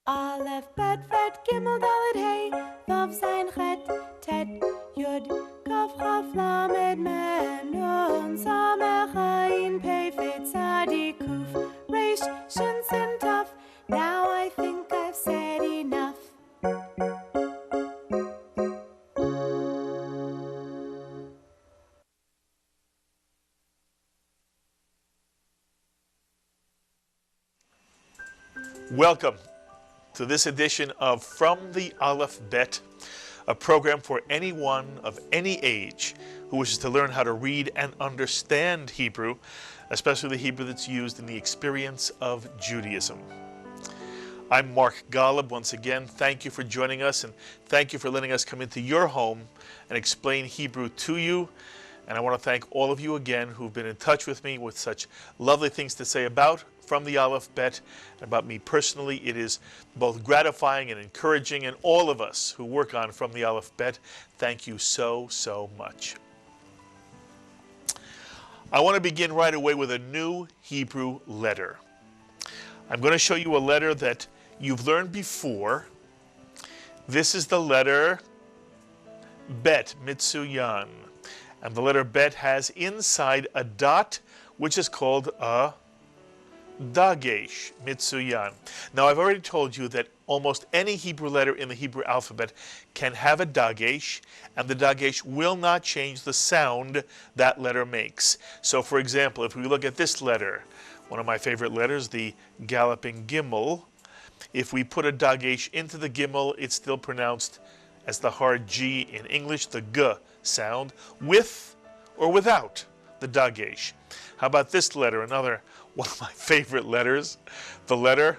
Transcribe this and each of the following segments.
Aleph, Bet, Ret, Gimel, Dalet, Hey, Vav, Zayin, Chet, Tet, Yud, Kaf, Chaf, Lamed, Mem, Nun, Samech, Ayin, Pei, Fet, Tzadi, Kuf, Resh, Shin, Sin, Taf. Now I think I've said enough. Welcome to this edition of From the Aleph Bet, a program for anyone of any age who wishes to learn how to read and understand Hebrew, especially the Hebrew that's used in the experience of Judaism. I'm Mark Golub. Once again, thank you for joining us, and thank you for letting us come into your home and explain Hebrew to you. And I want to thank all of you again who've been in touch with me with such lovely things to say about From the Aleph Bet, and about me personally. It is both gratifying and encouraging, and all of us who work on From the Aleph Bet, thank you so, so much. I want to begin right away with a new Hebrew letter. I'm going to show you a letter that you've learned before. This is the letter Bet, Mitsuyan. And the letter Bet has inside a dot, which is called a dagesh, Mitsuyan. Now, I've already told you that almost any Hebrew letter in the Hebrew alphabet can have a dagesh, and the dagesh will not change the sound that letter makes. So, for example, if we look at this letter, one of my favorite letters, the galloping Gimel, if we put a dagesh into the Gimel, it's still pronounced as the hard G in English, the G sound, with or without the dagesh. How about this letter, another one of my favorite letters, the letter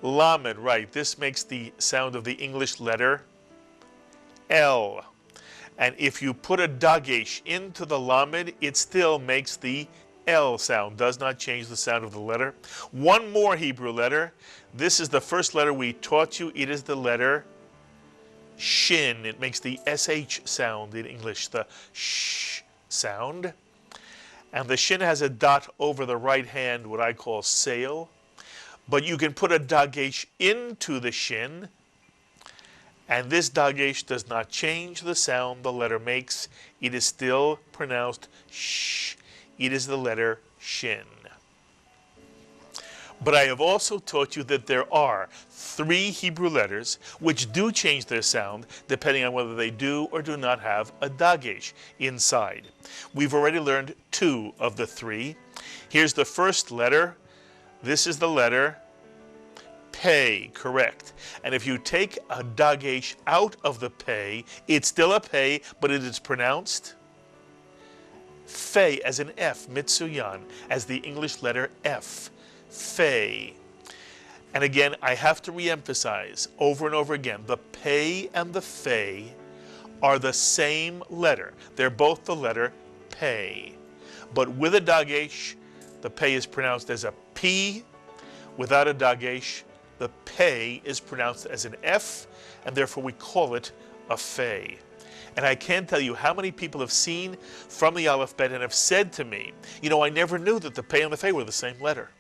Lamed, right? This makes the sound of the English letter L. And if you put a dagesh into the Lamed, it still makes the L sound, does not change the sound of the letter. One more Hebrew letter. This is the first letter we taught you. It is the letter Shin. It makes the SH sound in English, the sh sound. And the Shin has a dot over the right hand, what I call sail. But you can put a dagesh into the Shin, and this dagesh does not change the sound the letter makes. It is still pronounced sh. It is the letter Shin. But I have also taught you that there are 3 Hebrew letters which do change their sound depending on whether they do or do not have a dagesh inside. We've already learned 2 of the 3. Here's the first letter. This is the letter Pei, correct. And if you take a dagesh out of the Pei, it's still a Pei, but it is pronounced Fei as an F, Mitsuyan, as the English letter F. Fei. And again, I have to re-emphasize over and over again, the Pei and the Fei are the same letter. They're both the letter Pei. But with a dagesh, the Pei is pronounced as a P. Without a dagesh, the Pei is pronounced as an F, and therefore we call it a Fei. And I can't tell you how many people have seen From the Aleph Bet and have said to me, you know, I never knew that the Pei and the Fei were the same letter.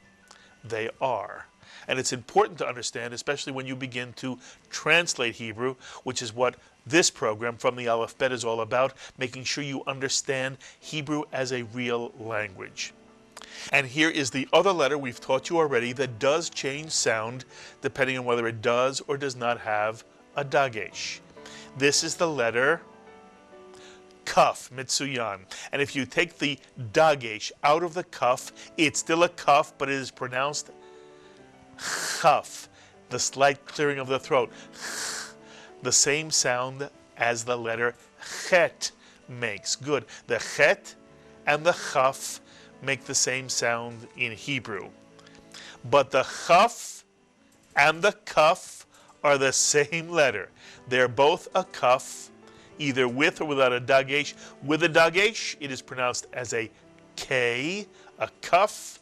They are. And it's important to understand, especially when you begin to translate Hebrew, which is what this program From the Aleph Bet is all about, making sure you understand Hebrew as a real language. And here is the other letter we've taught you already that does change sound depending on whether it does or does not have a dagesh. This is the letter Kaf, Mitsuyan. And if you take the dagesh out of the kaf, it's still a kaf, but it is pronounced chaf, the slight clearing of the throat. The same sound as the letter chet makes. Good. The chet and the chaf make the same sound in Hebrew. But the chaf and the kaf are the same letter. They're both a kaf, either with or without a dagesh. With a dagesh, it is pronounced as a K, a kaf.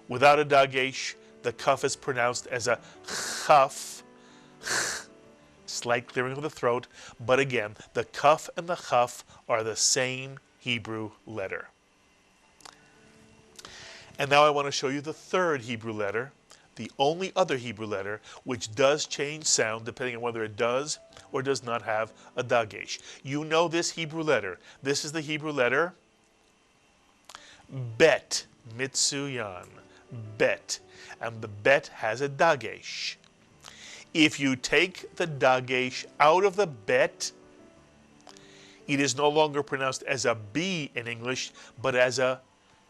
Without a dagesh, the kaf is pronounced as a chaf, slight clearing of the throat. But again, the kaf and the chaf are the same Hebrew letter. And now I want to show you the third Hebrew letter, the only other Hebrew letter which does change sound depending on whether it does or does not have a dagesh. You know this Hebrew letter. This is the Hebrew letter bet, mitsuyan, bet. And the bet has a dagesh. If you take the dagesh out of the bet, it is no longer pronounced as a B in English, but as a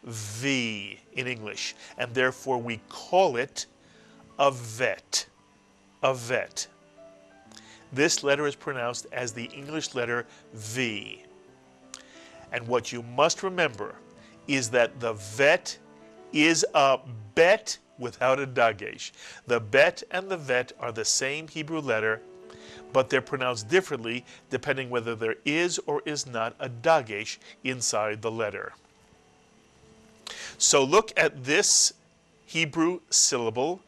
V in English. And therefore we call it a vet. A vet. This letter is pronounced as the English letter V. And what you must remember is that the vet is a bet without a dagesh. The bet and the vet are the same Hebrew letter, but they're pronounced differently depending whether there is or is not a dagesh inside the letter. So look at this Hebrew syllable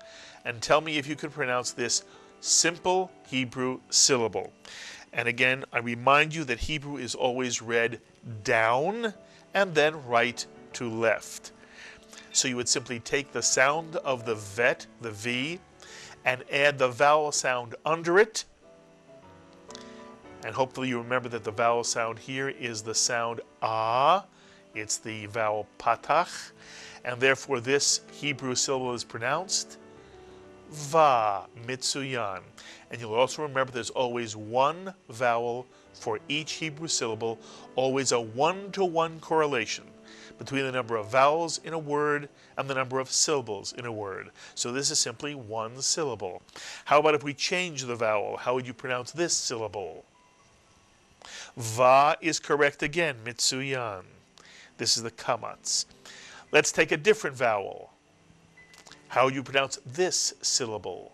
and tell me if you can pronounce this simple Hebrew syllable. And again, I remind you that Hebrew is always read down and then right to left. So you would simply take the sound of the vet, the V, and add the vowel sound under it. And hopefully you remember that the vowel sound here is the sound ah. It's the vowel patach. And therefore this Hebrew syllable is pronounced va, mitsuyan. And you'll also remember there's always one vowel for each Hebrew syllable, always a 1-to-1 correlation between the number of vowels in a word and the number of syllables in a word. So this is simply one syllable. How about if we change the vowel? How would you pronounce this syllable? Va is correct again, mitsuyan. This is the kamatz. Let's take a different vowel. How would you pronounce this syllable?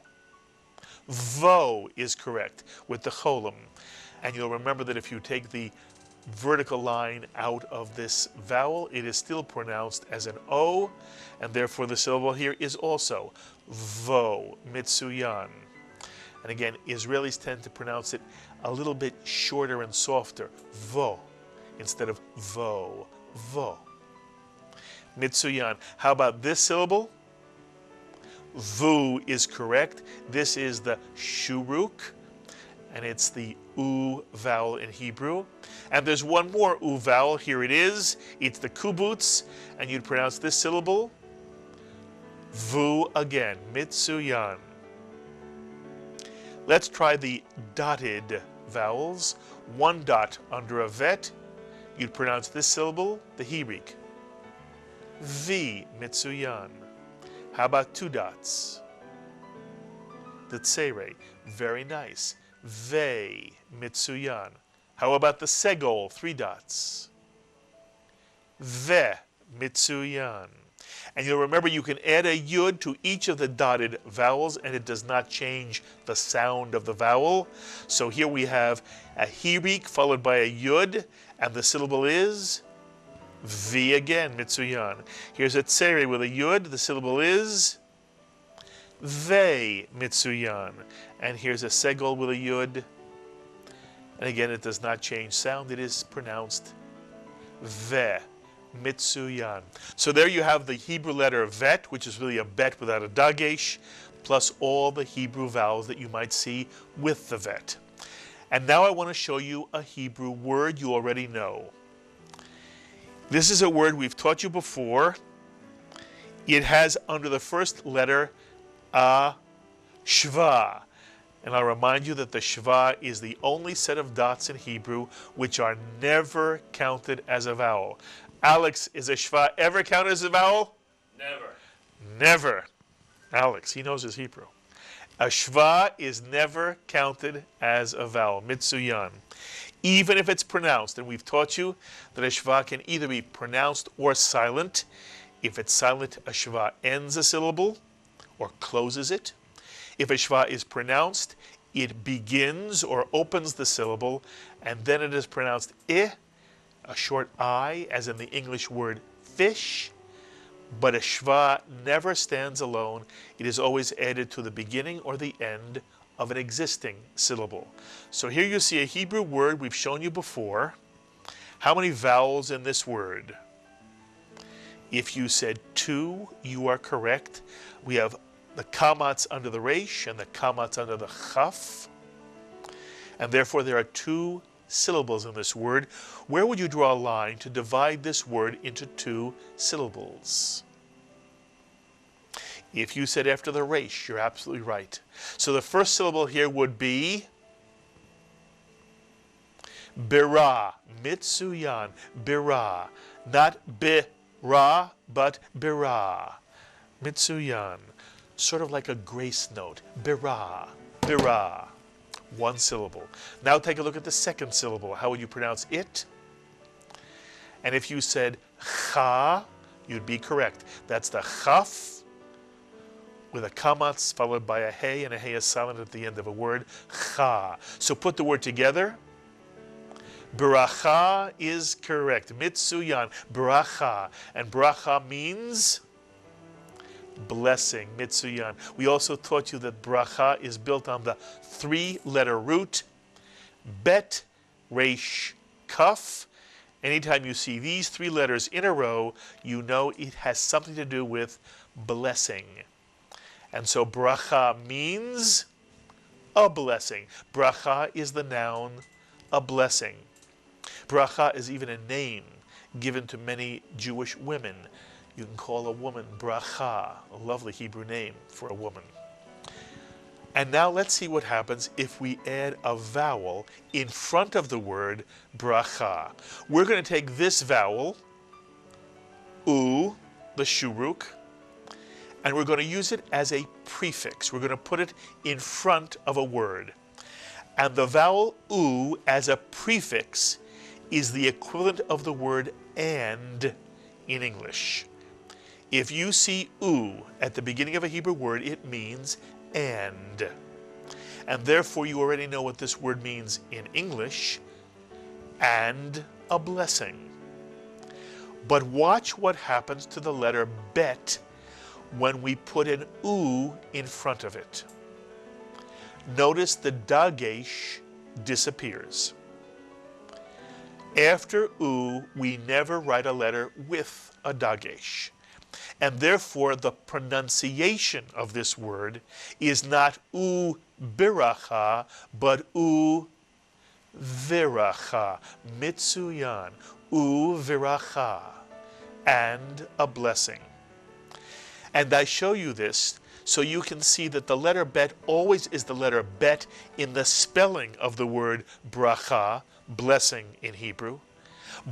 Vo is correct with the cholim. And you'll remember that if you take the vertical line out of this vowel, it is still pronounced as an O, and therefore the syllable here is also vo, mitsuyan. And again, Israelis tend to pronounce it a little bit shorter and softer, vo, instead of vo, vo. Mitsuyan. How about this syllable? Vu is correct. This is the shuruk, and it's the U vowel in Hebrew. And there's one more U vowel. Here it is. It's the kubutz, and you'd pronounce this syllable Vu again, mitsuyan. Let's try the dotted vowels. One dot under a vet. You'd pronounce this syllable, the hirik, V, mitsuyan. How about two dots? The tsere, very nice. Ve, mitsuyan. How about the segol, three dots? Ve, mitsuyan. And you'll remember you can add a yud to each of the dotted vowels and it does not change the sound of the vowel. So here we have a hirik followed by a yud, and the syllable is V again, mitsuyan. Here's a tsere with a yud, the syllable is Ve, mitsuyan. And here's a segol with a yud, and again it does not change sound, it is pronounced Ve, mitsuyan. So there you have the Hebrew letter vet, which is really a bet without a dagesh, plus all the Hebrew vowels that you might see with the vet. And now I want to show you a Hebrew word you already know. This is a word we've taught you before. It has under the first letter a shva. And I'll remind you that the shva is the only set of dots in Hebrew which are never counted as a vowel. Alex, is a shva ever counted as a vowel? Never. Never. Alex, he knows his Hebrew. A shva is never counted as a vowel, mitsuyan. Even if it's pronounced, and we've taught you that a shva can either be pronounced or silent. If it's silent, a shva ends a syllable or closes it. If a shva is pronounced, it begins or opens the syllable, and then it is pronounced I, a short I, as in the English word fish. But a shva never stands alone. It is always added to the beginning or the end of an existing syllable. So here you see a Hebrew word we've shown you before. How many vowels in this word? If you said 2, you are correct. We have the kamat's under the resh and the kamat's under the chaf. And therefore there are two syllables in this word. Where would you draw a line to divide this word into two syllables? If you said after the resh, you're absolutely right. So the first syllable here would be bira, mitsuyan, bira. Not bira, but bira. Mitsuyan, sort of like a grace note. Bira, bira. One syllable. Now take a look at the second syllable. How would you pronounce it? And if you said cha, you'd be correct. That's the chaf with a kamatz followed by a hey, and a hey is silent at the end of a word. Cha. So put the word together. Bracha is correct. Mitsuyan, bracha. And bracha means blessing, mitsuyan. We also taught you that bracha is built on the three-letter root, bet, resh, kaf. Anytime you see these three letters in a row, you know it has something to do with blessing. And so bracha means a blessing. Bracha is the noun, a blessing. Bracha is even a name given to many Jewish women. You can call a woman bracha, a lovely Hebrew name for a woman. And now let's see what happens if we add a vowel in front of the word bracha. We're going to take this vowel, u, the shuruk, and we're going to use it as a prefix. We're going to put it in front of a word. And the vowel u as a prefix is the equivalent of the word and in English. If you see u at the beginning of a Hebrew word, it means and. And therefore you already know what this word means in English, and a blessing. But watch what happens to the letter bet when we put an u in front of it. Notice the dagesh disappears. After u, we never write a letter with a dagesh. And therefore the pronunciation of this word is not u biracha, but u viracha, mitsuyan, u viracha, and a blessing. And I show you this so you can see that the letter bet always is the letter bet in the spelling of the word bracha, blessing in Hebrew,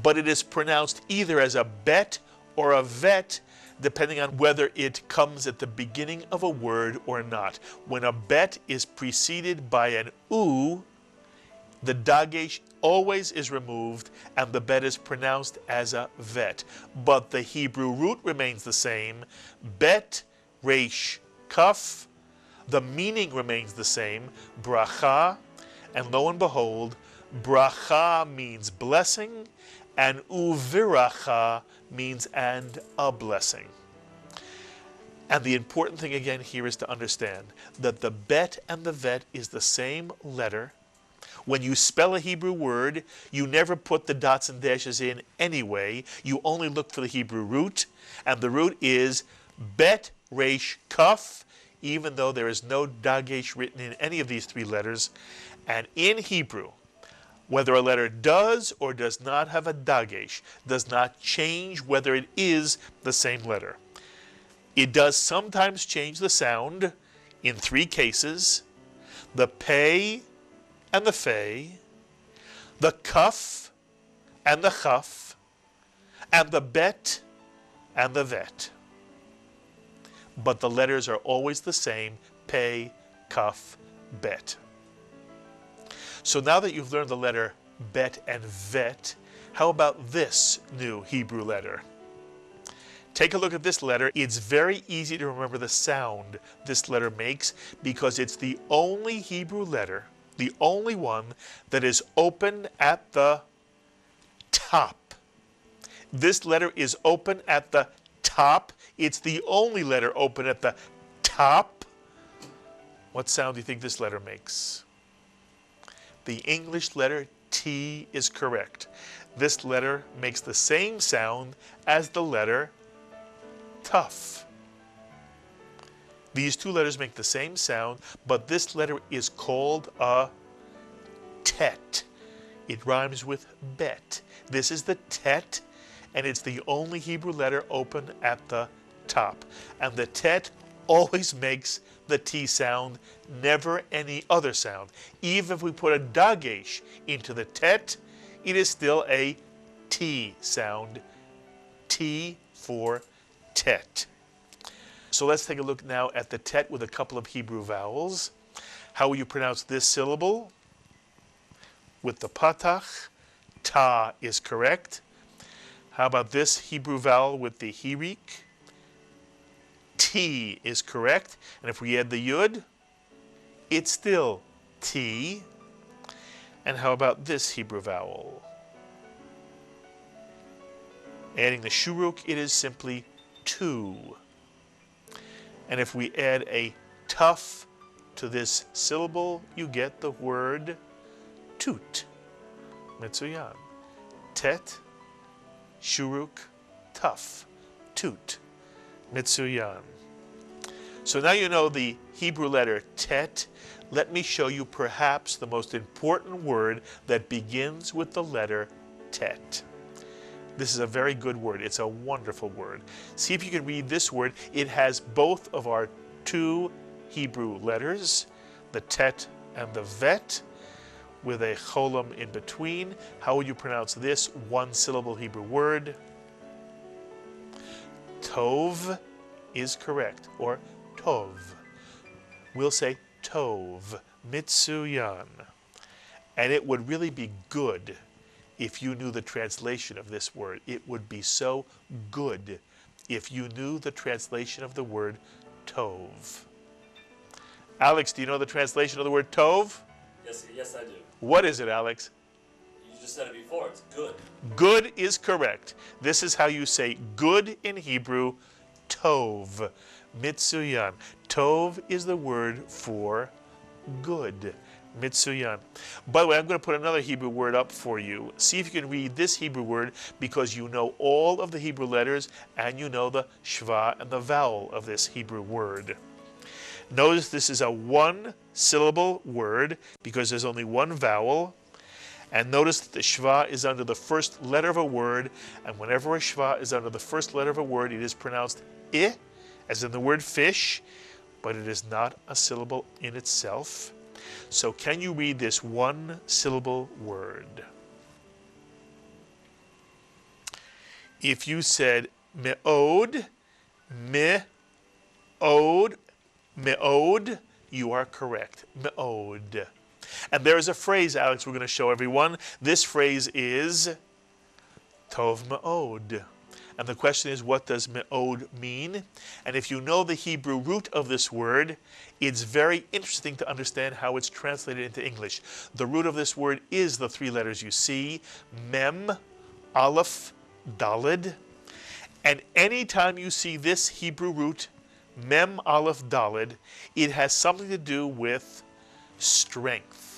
but it is pronounced either as a bet or a vet, depending on whether it comes at the beginning of a word or not. When a bet is preceded by an u, the dagesh always is removed and the bet is pronounced as a vet. But the Hebrew root remains the same, bet, resh, kaf. The meaning remains the same, bracha, and lo and behold, bracha means blessing, and uviracha means and a blessing. And the important thing again here is to understand that the bet and the vet is the same letter. When you spell a Hebrew word, you never put the dots and dashes in anyway. You only look for the Hebrew root, and the root is bet, resh, kaf, even though there is no dagesh written in any of these three letters. And in Hebrew, whether a letter does or does not have a dagesh does not change whether it is the same letter. It does sometimes change the sound in three cases: the pei and the fei, the kaf and the chaf, and the bet and the vet. But the letters are always the same: pei, kaf, bet. So now that you've learned the letter bet and vet, how about this new Hebrew letter? Take a look at this letter. It's very easy to remember the sound this letter makes because it's the only Hebrew letter, the only one that is open at the top. This letter is open at the top. It's the only letter open at the top. What sound do you think this letter makes? The English letter T is correct. This letter makes the same sound as the letter tough. These two letters make the same sound, but this letter is called a tet. It rhymes with bet. This is the tet, and it's the only Hebrew letter open at the top. And the tet always makes the T sound, never any other sound. Even if we put a dagesh into the tet, it is still a T sound. T for tet. So let's take a look now at the tet with a couple of Hebrew vowels. How will you pronounce this syllable? With the patach, ta is correct. How about this Hebrew vowel with the hirik? T is correct. And if we add the yud, it's still T. And how about this Hebrew vowel? Adding the shuruk, it is simply tu. And if we add a tuf to this syllable, you get the word tut. Mitsuyan. Tet, shuruk, tuf, tut. Mitsuyan. So now you know the Hebrew letter tet. Let me show you perhaps the most important word that begins with the letter tet. This is a very good word. It's a wonderful word. See if you can read this word. It has both of our two Hebrew letters, the tet and the vet, with a cholam in between. How would you pronounce this one-syllable Hebrew word? Tov is correct, or tov. We'll say tov, mitsuyan. And it would really be good if you knew the translation of this word. It would be so good if you knew the translation of the word tov. Alex, do you know the translation of the word tov? Yes, I do. What is it, Alex? You just said it before. It's good. Good is correct. This is how you say good in Hebrew, tov, mitsuyan. Tov is the word for good, mitsuyan. By the way, I'm going to put another Hebrew word up for you. See if you can read this Hebrew word, because you know all of the Hebrew letters and you know the shva and the vowel of this Hebrew word. Notice this is a one-syllable word because there's only one vowel. And notice that the shva is under the first letter of a word, and whenever a shva is under the first letter of a word, it is pronounced I, as in the word fish, but it is not a syllable in itself. So can you read this one-syllable word? If you said me'od, me'od, you are correct. Me'od. And there is a phrase, Alex, we're going to show everyone. This phrase is tov me'od. And the question is, what does me'od mean? And if you know the Hebrew root of this word, it's very interesting to understand how it's translated into English. The root of this word is the three letters you see, mem, aleph, dalid. And anytime you see this Hebrew root, mem, aleph, dalid, it has something to do with strength.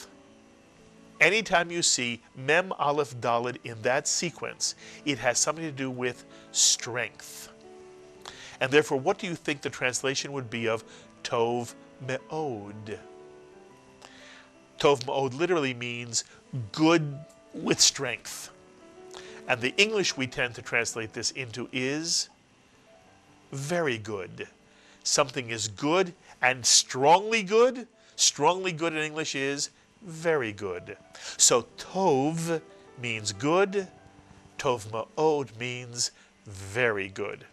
Anytime you see mem, aleph, dalid in that sequence, it has something to do with strength. And therefore, what do you think the translation would be of tov me'od? Tov me'od literally means good with strength. And the English we tend to translate this into is very good. Something is good and strongly good. Strongly good in English is very good. So tov means good. Tov ma'od means very good.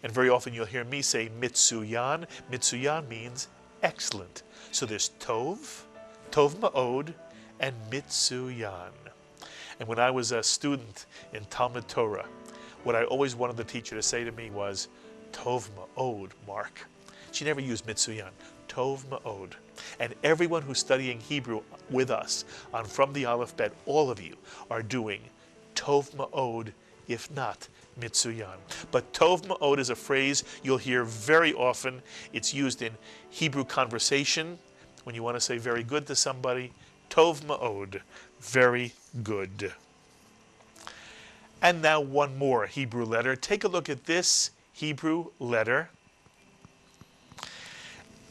And very often you'll hear me say mitsuyan. Mitsuyan means excellent. So there's tov, tov ma'od, and mitsuyan. And when I was a student in Talmud Torah, what I always wanted the teacher to say to me was, tov ma'od, Mark. She never used mitsuyan. Tov ma'od. And everyone who's studying Hebrew with us on From the Aleph Bet, all of you are doing tov ma'od, if not mitsuyan. But tov ma'od is a phrase you'll hear very often. It's used in Hebrew conversation when you want to say very good to somebody. Tov ma'od, very good. And now one more Hebrew letter. Take a look at this Hebrew letter.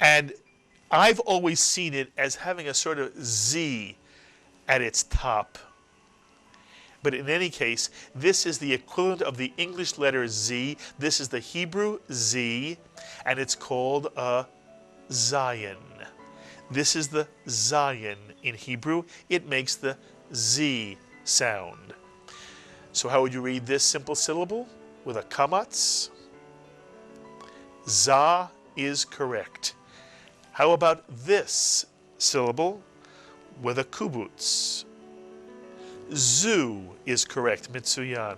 And I've always seen it as having a sort of Z at its top. But in any case, this is the equivalent of the English letter Z. This is the Hebrew Z, and it's called a Zion. This is the Zion in Hebrew. It makes the Z sound. So how would you read this simple syllable? With a kamatz? Za is correct. How about this syllable with a kubutz? Zu is correct, mitsuyan.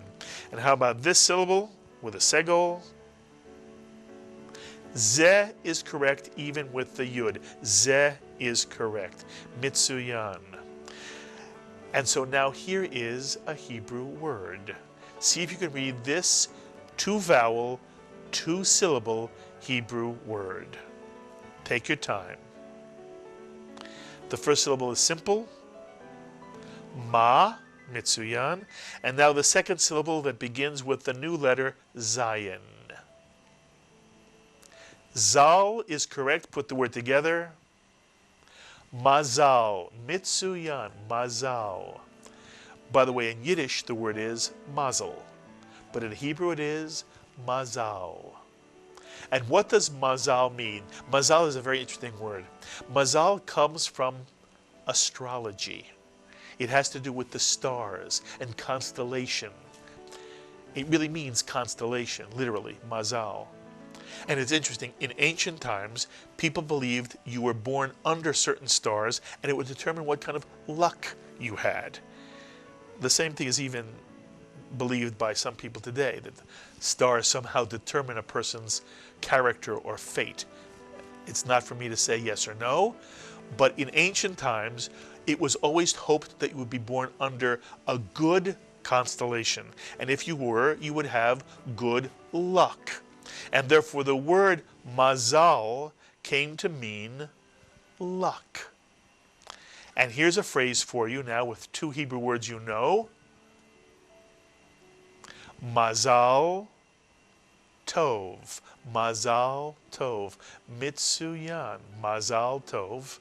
And how about this syllable with a segol? Ze is correct even with the yud. Ze is correct, mitsuyan. And so now here is a Hebrew word. See if you can read this 2-vowel, 2-syllable Hebrew word. Take your time. The first syllable is simple, ma, mitsuyan, and now the second syllable that begins with the new letter zayin. Zal is correct, put the word together. Mazal, mitsuyan, mazal. By the way, in Yiddish the word is mazel, but in Hebrew it is mazal. And what does mazal mean? Mazal is a very interesting word. Mazal comes from astrology. It has to do with the stars and constellation. It really means constellation, literally, mazal. And it's interesting, in ancient times, people believed you were born under certain stars and it would determine what kind of luck you had. The same thing is even believed by some people today, that stars somehow determine a person's character or fate. It's not for me to say yes or no, but in ancient times, it was always hoped that you would be born under a good constellation. And if you were, you would have good luck. And therefore the word mazal came to mean luck. And here's a phrase for you now with 2 Hebrew words you know. Mazal tov. Mazal tov. Mitsuyan. Mazal tov.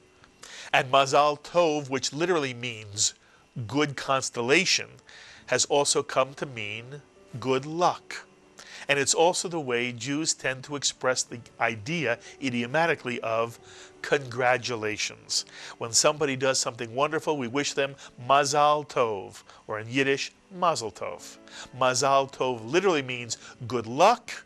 And mazal tov, which literally means good constellation, has also come to mean good luck. And it's also the way Jews tend to express the idea idiomatically of congratulations. When somebody does something wonderful, we wish them mazal tov, or in Yiddish, mazel tov. Mazal tov literally means good luck,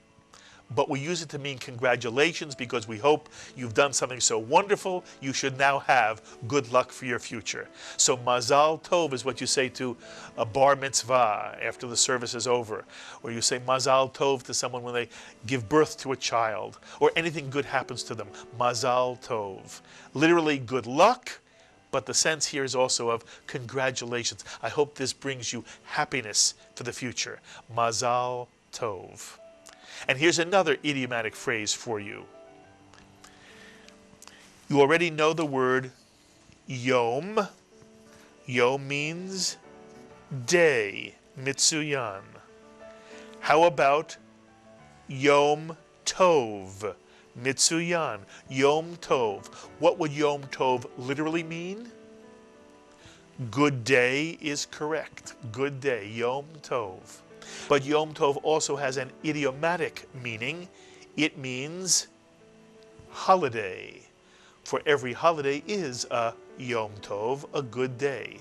but we use it to mean congratulations because we hope you've done something so wonderful, you should now have good luck for your future. So mazal tov is what you say to a bar mitzvah after the service is over, or you say mazal tov to someone when they give birth to a child, or anything good happens to them. Mazal tov. Literally good luck, but the sense here is also of congratulations. I hope this brings you happiness for the future. Mazal tov. And here's another idiomatic phrase for you. You already know the word yom. Yom means day, mitsuyan. How about yom tov, mitsuyan, yom tov? What would yom tov literally mean? Good day is correct. Good day, yom tov. But Yom Tov also has an idiomatic meaning. It means holiday. For every holiday is a Yom Tov, a good day.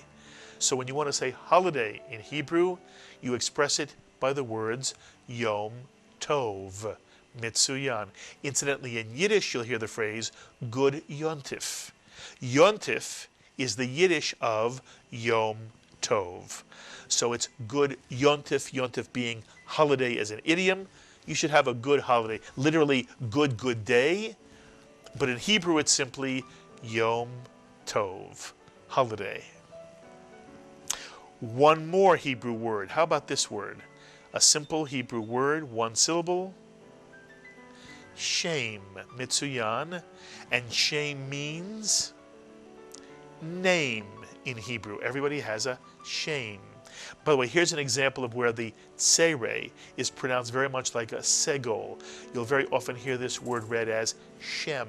So when you want to say holiday in Hebrew, you express it by the words Yom Tov, mitsuyan. Incidentally, in Yiddish, you'll hear the phrase good yontif. Yontif is the Yiddish of Yom Tov. So it's good yontif, yontif being holiday as an idiom. You should have a good holiday, literally good day. But in Hebrew it's simply Yom Tov, holiday. One more Hebrew word. How about this word? A simple Hebrew word, 1 syllable. Shem, mitsuyan. And Shem means name in Hebrew. Everybody has a Shem. By the way, here's an example of where the tsere is pronounced very much like a segol. You'll very often hear this word read as shem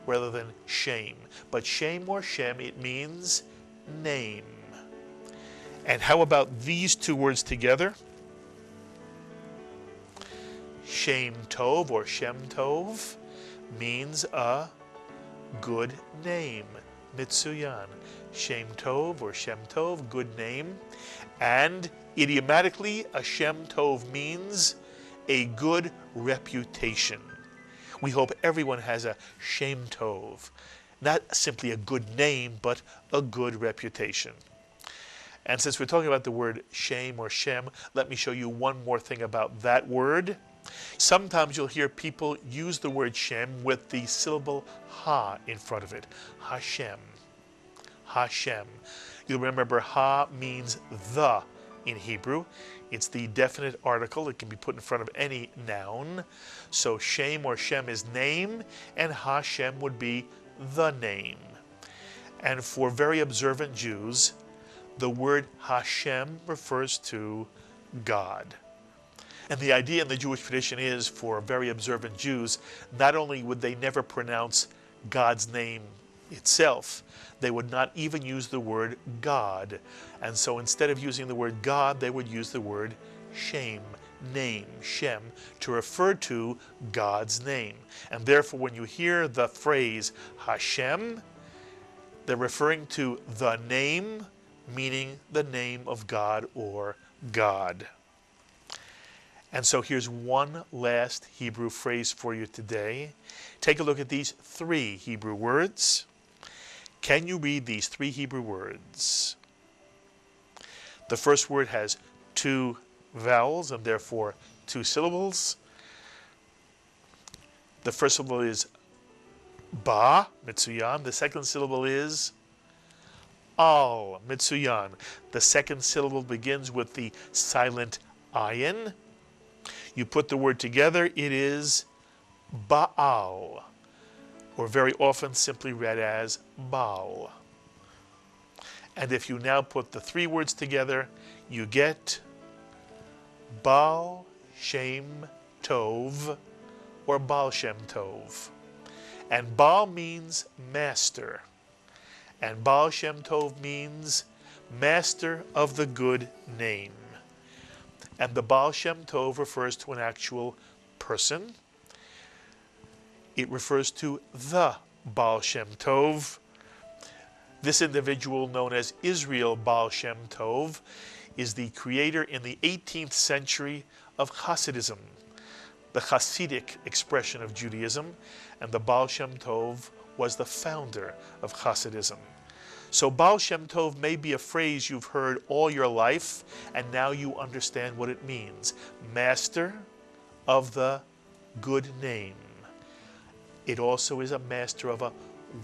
rather than shame. But shame or shem, it means name. And how about these two words together? Shem tov or shem tov means a good name. Mitsuyan. Shem tov or shem tov, good name. And idiomatically, a shem tov means a good reputation. We hope everyone has a shem tov. Not simply a good name, but a good reputation. And since we're talking about the word shame or shem, let me show you one more thing about that word. Sometimes you'll hear people use the word shem with the syllable ha in front of it. Hashem. Hashem. You'll remember ha means the in Hebrew. It's the definite article. It can be put in front of any noun. So shem or shem is name, and Hashem would be the name. And for very observant Jews, the word Hashem refers to God. And the idea in the Jewish tradition is, for very observant Jews, not only would they never pronounce God's name itself, they would not even use the word God. And so instead of using the word God, they would use the word Shem, name, Shem, to refer to God's name. And therefore, when you hear the phrase Hashem, they're referring to the name, meaning the name of God or God. And so here's one last Hebrew phrase for you today. Take a look at these three Hebrew words. Can you read these three Hebrew words? The first word has two vowels and therefore two syllables. The first syllable is ba, mitsuyan. The second syllable is al, mitsuyan. The second syllable begins with the silent ayin. You put the word together, it is Baal, or very often simply read as Baal. And if you now put the three words together, you get Baal Shem Tov, or Baal Shem Tov. And Baal means master, and Baal Shem Tov means master of the good name. And the Baal Shem Tov refers to an actual person. It refers to the Baal Shem Tov. This individual, known as Israel Baal Shem Tov, is the creator in the 18th century of Hasidism, the Hasidic expression of Judaism, and the Baal Shem Tov was the founder of Hasidism. So Baal Shem Tov may be a phrase you've heard all your life, and now you understand what it means. Master of the good name. It also is a master of a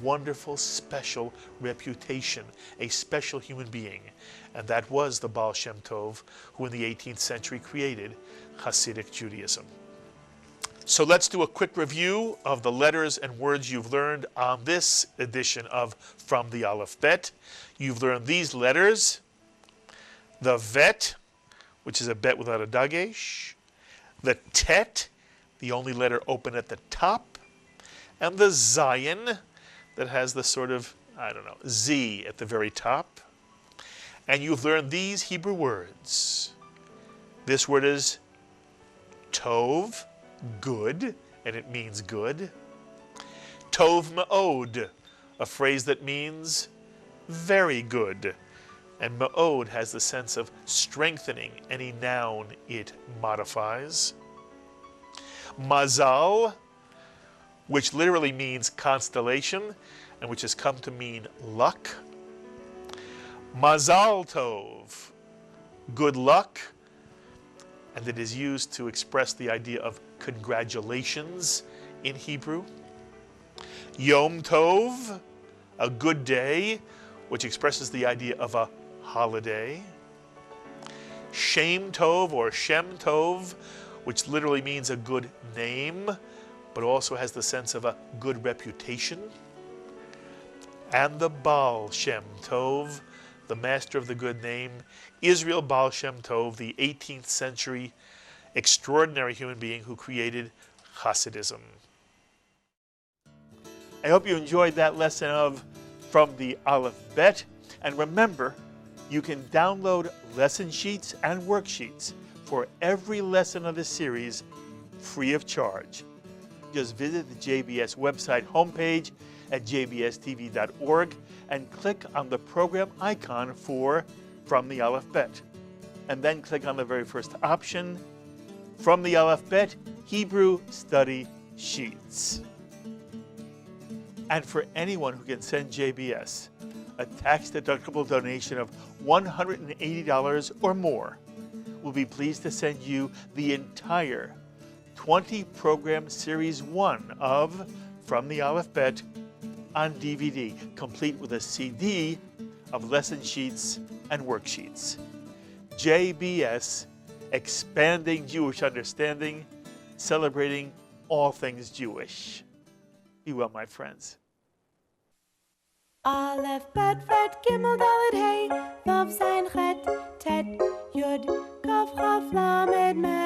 wonderful, special reputation, a special human being. And that was the Baal Shem Tov, who in the 18th century created Hasidic Judaism. So let's do a quick review of the letters and words you've learned on this edition of From the Aleph Bet. You've learned these letters: the vet, which is a bet without a dagesh, the tet, the only letter open at the top, and the zayin, that has the sort of, Z at the very top. And you've learned these Hebrew words. This word is tov, good, and it means good. Tov ma'od, a phrase that means very good. And ma'od has the sense of strengthening any noun it modifies. Mazal, which literally means constellation, and which has come to mean luck. Mazal tov, good luck, and it is used to express the idea of congratulations in Hebrew. Yom tov, a good day, which expresses the idea of a holiday. Shem tov or Shem tov, which literally means a good name, but also has the sense of a good reputation. And the Baal Shem Tov, the master of the good name, Israel Baal Shem Tov, the 18th century extraordinary human being who created Hasidism. I hope you enjoyed that lesson of From the Aleph Bet. And remember, you can download lesson sheets and worksheets for every lesson of this series free of charge. Just visit the JBS website homepage at jbstv.org and click on the program icon for From the Aleph Bet. And then click on the very first option, From the Aleph Bet Hebrew Study Sheets. And for anyone who can send JBS a tax-deductible donation of $180 or more, we'll be pleased to send you the entire 20-program Series 1 of From the Aleph Bet on DVD, complete with a CD of lesson sheets and worksheets. JBS, Expanding Jewish Understanding, celebrating all things Jewish. Be well, my friends. Aleph, Bet, Ret, Gimel, Dalet, Hey, Vav, Zayin, Chet, Tet, Yud, Kaf, Chaf, Lamed, Mem.